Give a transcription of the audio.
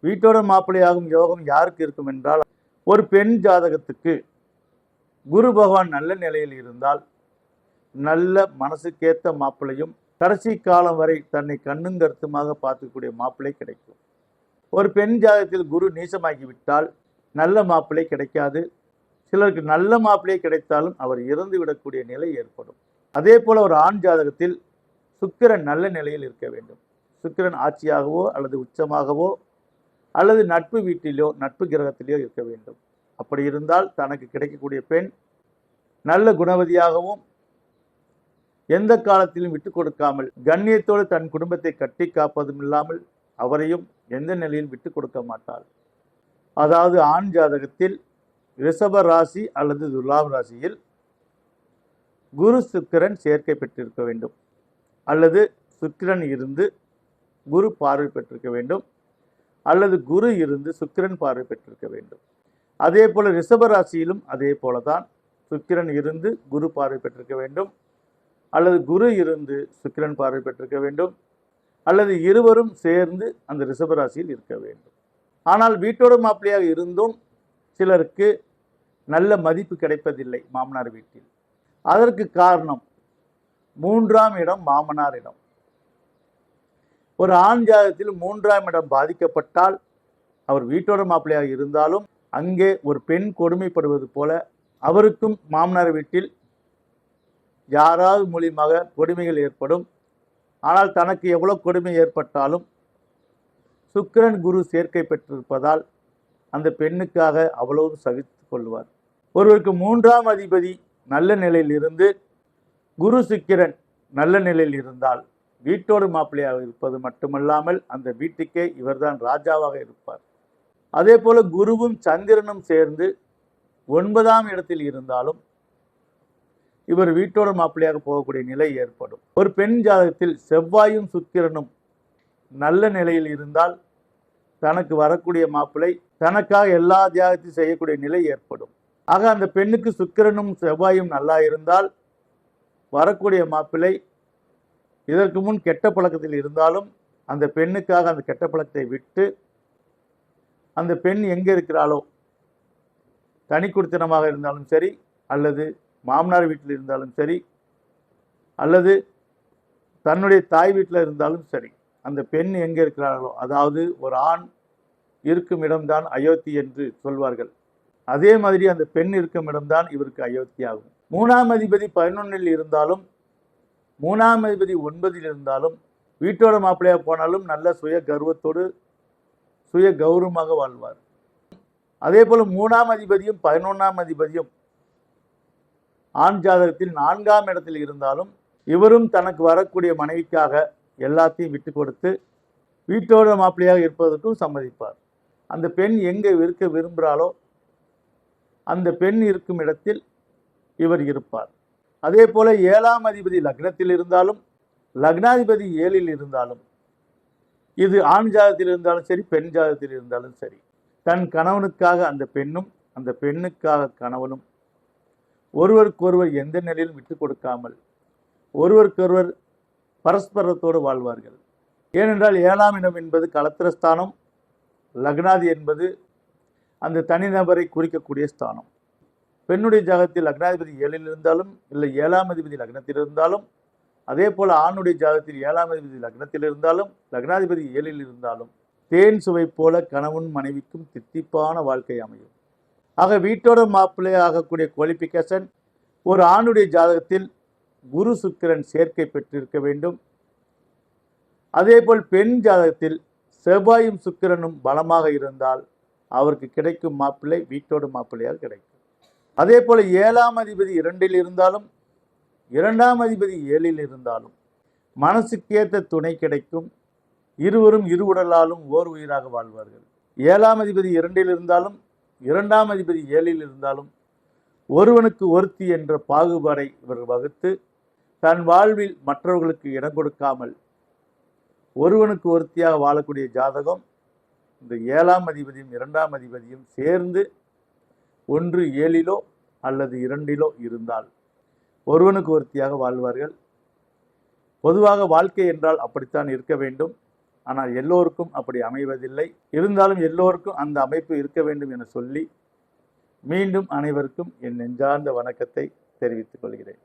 வீட்டோட மாப்பிள்ளையாகும் யோகம் யாருக்கு இருக்கும் என்றால், ஒரு பெண் ஜாதகத்துக்கு குரு பகவான் நல்ல நிலையில் இருந்தால் நல்ல மனசுக்கேத்த மாப்பிள்ளையும் கடைசி காலம் வரை தன்னை கண்ணும் கருத்துமாக பார்த்துக்கூடிய மாப்பிள்ளை கிடைக்கும். ஒரு பெண் ஜாதகத்தில் குரு நீசமாகிவிட்டால் நல்ல மாப்பிள்ளை கிடைக்காது. சிலருக்கு நல்ல மாப்பிள்ளை கிடைத்தாலும் அவர் இறந்து விடக்கூடிய நிலை ஏற்படும். அதே போல ஒரு ஆண் ஜாதகத்தில் சுக்கிரன் நல்ல நிலையில் இருக்க வேண்டும். சுக்கிரன் ஆட்சியாகவோ அல்லது உச்சமாகவோ அல்லது நட்பு வீட்டிலோ நட்பு கிரகத்திலேயோ இருக்க வேண்டும். அப்படி இருந்தால் தனக்கு கிடைக்கக்கூடிய பெண் நல்ல குணவதியாகவும் எந்த காலத்திலும் விட்டு கொடுக்காமல் கண்ணியத்தோடு தன் குடும்பத்தை கட்டி காப்பதும் இல்லாமல் அவரையும் எந்த நிலையில் விட்டு கொடுக்க மாட்டாள். அதாவது ஆண் ஜாதகத்தில் ரிஷப ராசி அல்லது துலாம் ராசியில் குரு சுக்கிரன் சேர்க்கை பெற்றிருக்க வேண்டும், அல்லது சுக்கிரன் இருந்து குரு பார்வை பெற்றிருக்க வேண்டும், அல்லது குரு இருந்து சுக்கிரன் பார்வை பெற்றிருக்க வேண்டும். அதே போல ரிஷப ராசியிலும் அதே போலதான் சுக்கிரன் இருந்து குரு பார்வை பெற்றிருக்க வேண்டும், அல்லது குரு இருந்து சுக்கிரன் பார்வை பெற்றிருக்க வேண்டும், அல்லது இருவரும் சேர்ந்து அந்த ரிஷபராசியில் இருக்க வேண்டும். ஆனால் வீட்டோட மாப்பிள்ளையாக இருந்தும் சிலருக்கு நல்ல மதிப்பு கிடைப்பதில்லை மாமனார் வீட்டில். அதற்கு காரணம் 3ஆம் இடம் மாமனார் இடம். ஒரு ஆண் ஜாதகத்தில் 3ஆம் இடம் பாதிக்கப்பட்டால் அவர் வீட்டோட மாப்பிள்ளையாக இருந்தாலும் அங்கே ஒரு பெண் கொடுமைப்படுவது போல அவருக்கும் மாமனார் வீட்டில் யாராவது மூலியமாக கொடுமைகள் ஏற்படும். ஆனால் தனக்கு எவ்வளவு கொடுமை ஏற்பட்டாலும் சுக்கிரன் குரு சேர்க்கை பெற்றிருப்பதால் அந்த பெண்ணுக்காக அவ்வளவு சகித்து கொள்வார். ஒருவருக்கு 3ஆம் அதிபதி நல்ல நிலையில் இருந்து குரு சுக்கிரன் நல்ல நிலையில் இருந்தால் வீட்டோடு மாப்பிள்ளையாக இருப்பது மட்டுமல்லாமல் அந்த வீட்டுக்கே இவர்தான் ராஜாவாக இருப்பார். அதே போல குருவும் சந்திரனும் சேர்ந்து 9ஆம் இடத்தில் இருந்தாலும் இவர் வீட்டோட மாப்பிள்ளையாக போகக்கூடிய நிலை ஏற்படும். ஒரு பெண் ஜாதகத்தில் செவ்வாயும் சுக்கிரனும் நல்ல நிலையில் இருந்தால் தனக்கு வரக்கூடிய மாப்பிள்ளை தனக்காக எல்லா தியாகத்தையும் செய்யக்கூடிய நிலை ஏற்படும். ஆக அந்த பெண்ணுக்கு சுக்கிரனும் செவ்வாயும் நல்லா இருந்தால் வரக்கூடிய மாப்பிள்ளை இதற்கு முன் கெட்ட பழக்கத்தில் இருந்தாலும் அந்த பெண்ணுக்காக அந்த கெட்ட பழக்கத்தை விட்டு அந்த பெண் எங்கே இருக்கிறாளோ, தனி குடித்தனமாக இருந்தாலும் சரி, அல்லது மாமனார் வீட்டில் இருந்தாலும் சரி, அல்லது தன்னுடைய தாய் வீட்டில் இருந்தாலும் சரி, அந்த பெண் எங்கே இருக்கிறார்களோ, அதாவது ஒரு ஆண் இருக்கும் இடம்தான் அயோத்தி என்று சொல்வார்கள். அதே மாதிரி அந்த பெண் இருக்கும் இடம்தான் இவருக்கு அயோத்தி ஆகும். 3ஆம் அதிபதி 11இல் இருந்தாலும் 3ஆம் அதிபதி 9இல் இருந்தாலும் வீட்டோட மாப்பிள்ளையாக போனாலும் நல்ல சுய கர்வத்தோடு சுய கௌரவமாக வாழ்வார். அதே போல 3ஆம் அதிபதியும் 11ஆம் அதிபதியும் ஆண் ஜாதகத்தில் 4ஆம் இடத்தில் இருந்தாலும் இவரும் தனக்கு வரக்கூடிய மனைவிக்காக எல்லாத்தையும் விட்டு கொடுத்து வீட்டோட மாப்பிள்ளையாக இருப்பதற்கும் சம்மதிப்பார். அந்த பெண் எங்கே இருக்க விரும்புகிறாளோ அந்த பெண் இருக்கும் இடத்தில் இவர் இருப்பார். அதே போல 7ஆம் அதிபதி லக்னத்தில் இருந்தாலும் லக்னாதிபதி 7இல் இருந்தாலும் இது ஆண் ஜாதகத்தில் இருந்தாலும் சரி, பெண் ஜாதகத்தில் இருந்தாலும் சரி, தன் கணவனுக்காக அந்த பெண்ணும் அந்த பெண்ணுக்காக கணவனும் ஒருவருக்கொருவர் எந்த நிலையிலும் விட்டு கொடுக்காமல் ஒருவருக்கொருவர் பரஸ்பரத்தோடு வாழ்வார்கள். ஏனென்றால் 7ஆம் இடம் என்பது களத்திரஸ்தானம், லக்னாதி என்பது அந்த தனிநபரை குறிக்கக்கூடிய ஸ்தானம். பெண்ணுடைய ஜாதகத்தில் லக்னாதிபதி 7இல் இருந்தாலும் இல்லை 7ஆம் அதிபதி லக்னத்தில் இருந்தாலும், அதே போல ஆணுடைய ஜாதகத்தில் 7ஆம் அதிபதி லக்னத்தில் இருந்தாலும் லக்னாதிபதி 7இல் இருந்தாலும் தேன் சுவை போல கணவன் மனைவிக்கும் தித்திப்பான வாழ்க்கை அமையும். ஆக வீட்டோட மாப்பிள்ளை ஆகக்கூடிய குவாலிஃபிகேஷன் ஒரு ஆணுடைய ஜாதகத்தில் குரு சுக்கிரன் சேர்க்கை பெற்றிருக்க வேண்டும். அதேபோல் பெண் ஜாதகத்தில் செவ்வாயும் சுக்கிரனும் பலமாக இருந்தால் அவருக்கு கிடைக்கும் மாப்பிள்ளை வீட்டோடு மாப்பிள்ளையாக கிடைக்கும். அதே போல 7ஆம் அதிபதி 2இல் இருந்தாலும் 2ஆம் அதிபதி 7இல் இருந்தாலும் மனசுக்கேற்ற துணை கிடைக்கும். இருவரும் இரு உடலாலும் ஓர் உயிராக வாழ்வார்கள். 7ஆம் அதிபதி 2இல் இருந்தாலும் 2ஆம் அதிபதி 7இல் இருந்தாலும் ஒருவனுக்கு ஒருத்தி என்ற பாகுபாடை இவர் வகுத்து தன் வாழ்வில் மற்றவர்களுக்கு இடம் கொடுக்காமல் ஒருவனுக்கு ஒருத்தியாக வாழக்கூடிய ஜாதகம் இந்த 7ஆம் அதிபதியும் 2ஆம் அதிபதியும் சேர்ந்து ஒன்று 7இலோ அல்லது 2இலோ இருந்தால் ஒருவனுக்கு ஒருத்தியாக வாழ்வார்கள். பொதுவாக வாழ்க்கை என்றால் அப்படித்தான் இருக்க வேண்டும். ஆனால் எல்லோருக்கும் அப்படி அமைவதில்லை. இருந்தாலும் எல்லோருக்கும் அந்த அமைப்பு இருக்க வேண்டும் என சொல்லி மீண்டும் அனைவருக்கும் என் நெஞ்சார்ந்த வணக்கத்தை தெரிவித்துக் கொள்கிறேன்.